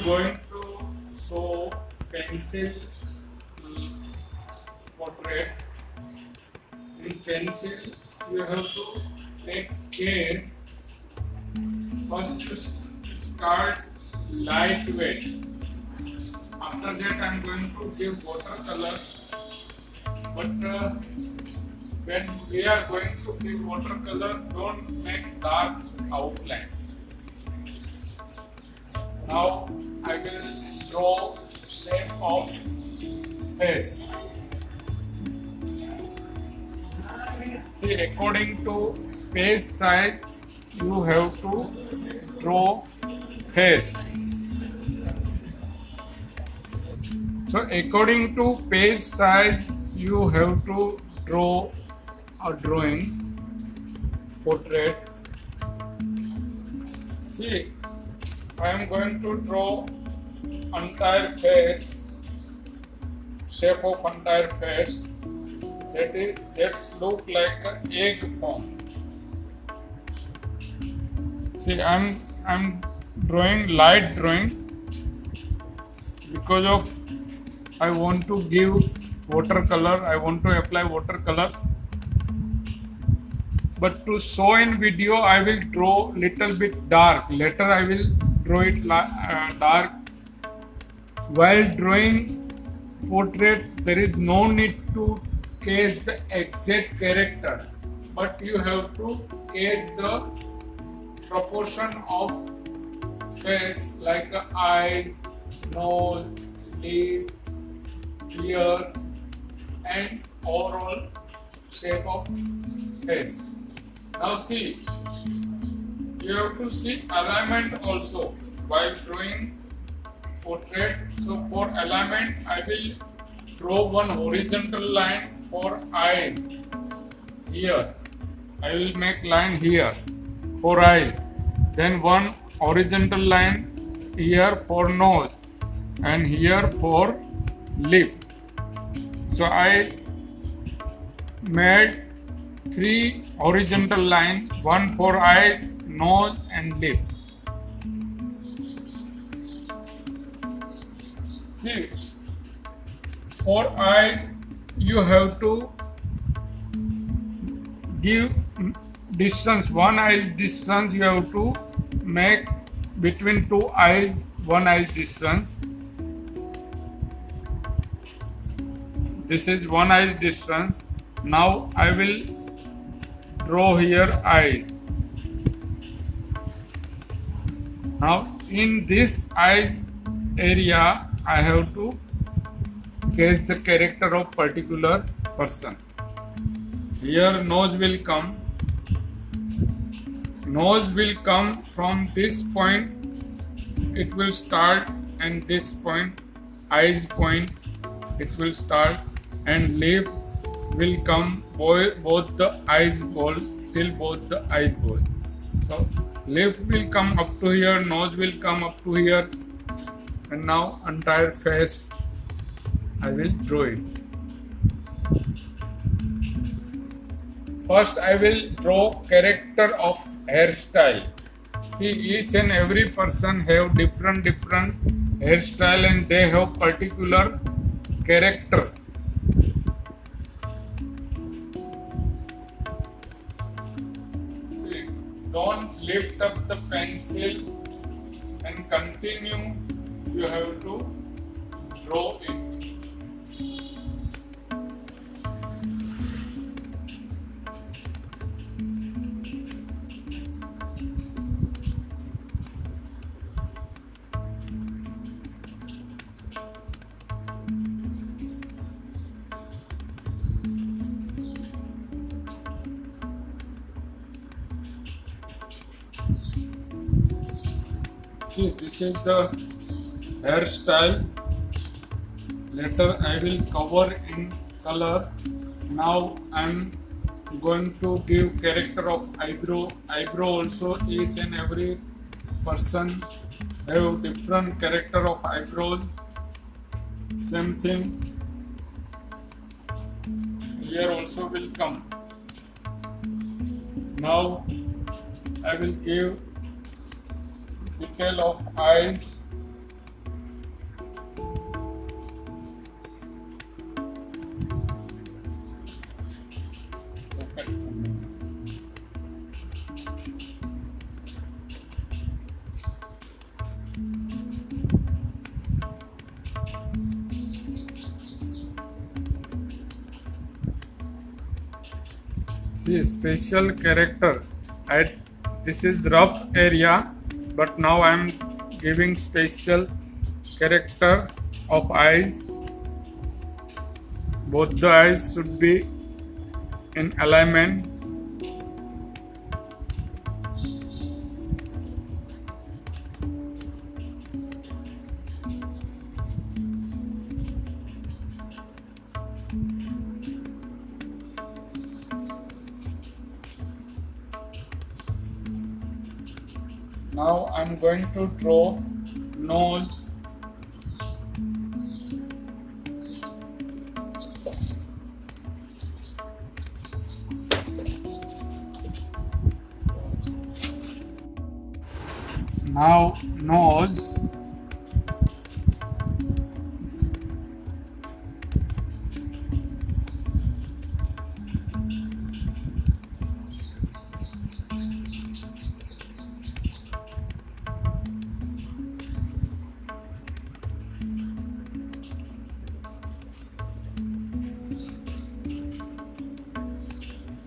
going to show pencil portrait. In pencil, you have to take care. First, to start lightweight. After that, I am going to give watercolor. But when we are going to give watercolor, don't make dark outline. Now I will draw shape of face. See, according to face size, you have to draw face. So according to page size, you have to draw a drawing portrait. See, I am going to draw entire face, shape of entire face. That's look like an egg form. See, I'm drawing light drawing because of I want to give watercolor. I want to apply watercolor. But to show in video, I will draw little bit dark. Later, I will draw it dark. While drawing portrait, there is no need to catch the exact character, but you have to catch the proportion of face, like eye, nose, lip, ear, and overall shape of face. Now see, you have to see alignment also while drawing portrait. So for alignment, I will draw one horizontal line for eyes here. I will make line here for eyes. Then one horizontal line here for nose and here for lip. So I made 3 horizontal lines, one for eyes, nose and lip. See, for eyes you have to give distance, one eye's distance you have to make between 2 eyes, 1 eye distance. This is 1 eye distance. Now I will draw here eye. Now in this eyes area I have to catch the character of particular person. Here nose will come. Nose will come from this point. It will start, and this point, eyes point, it will start, and lip will come both the eyes ball till both the eyes ball. So lip will come up to here, nose will come up to here, and now entire face I will draw it. First I will draw character of hairstyle. See, each and every person have different hairstyle and they have particular character. See, don't lift up the pencil and continue. You have to draw it. See, this is the hairstyle. Later I will cover in color. Now I am going to give character of eyebrow. Eyebrow also, each and every person have different character of eyebrows. Same thing here also will come. Now I will give detail of eyes. See special character. At this is rough area, but now I am giving special character of eyes. Both the eyes should be in alignment. Now I'm going to draw nose. Now nose.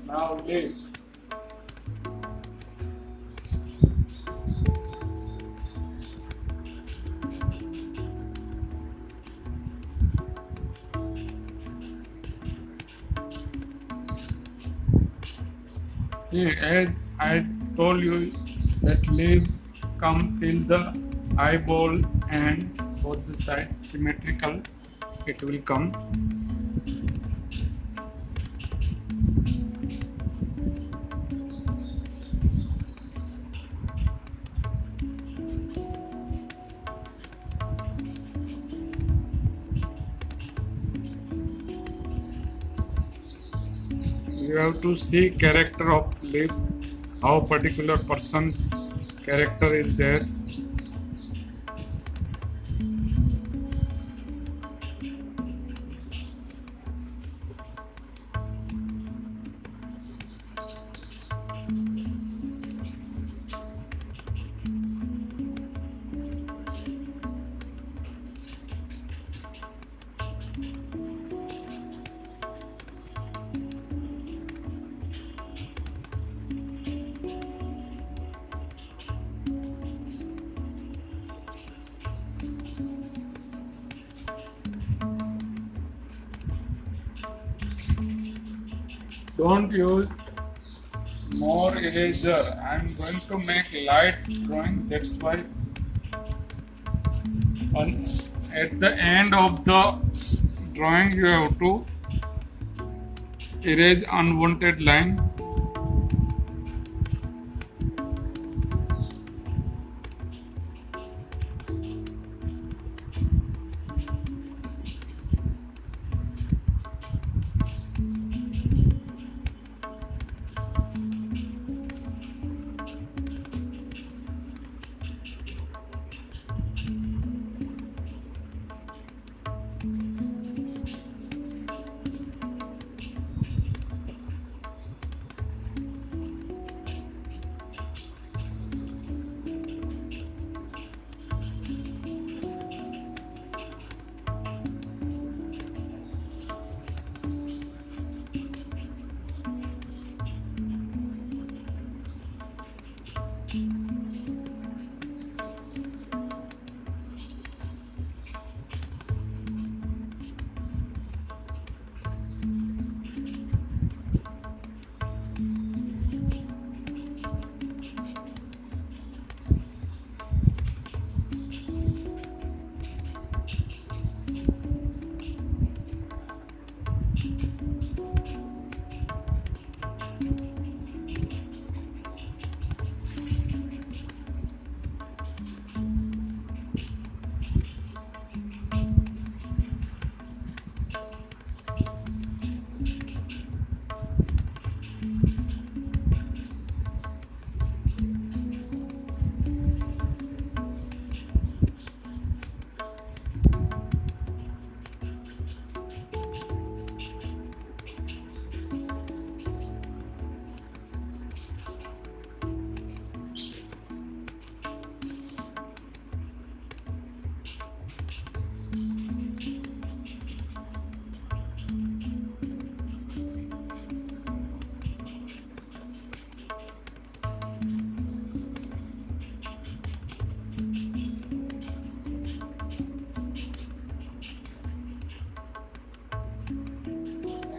Now lips. See, as I told you that lip come till the eyeball and both the sides symmetrical, it will come. You have to see character of lip, how particular person's character is there. Don't use more eraser. I am going to make light drawing. That's why at the end of the drawing you have to erase unwanted line.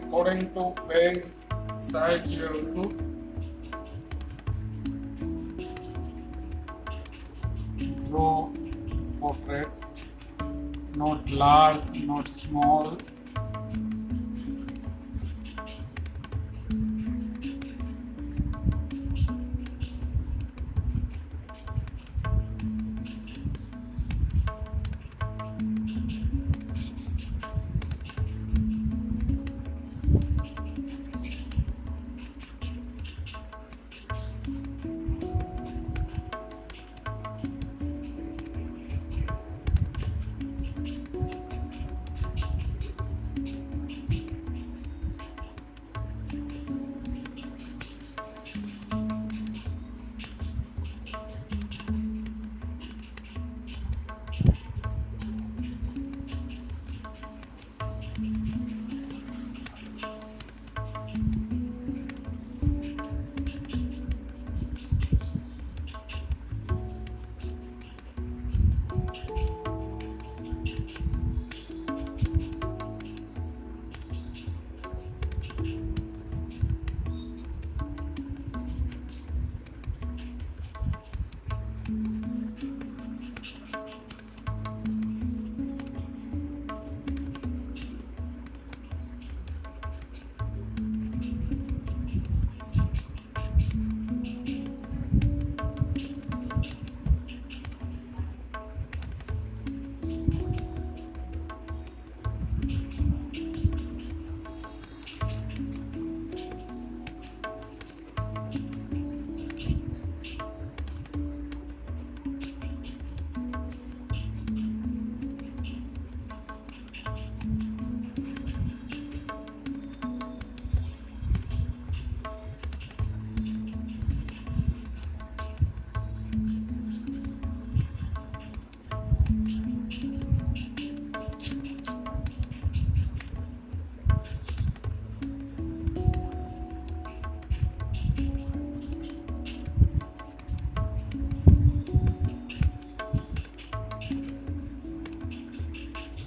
according to base size you have to draw portrait, not large, not small.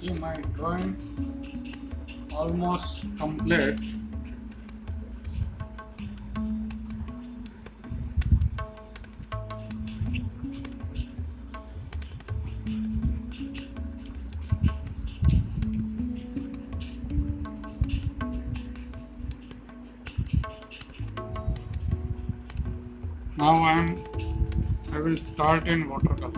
See, my drawing almost complete. Now I will start in watercolor.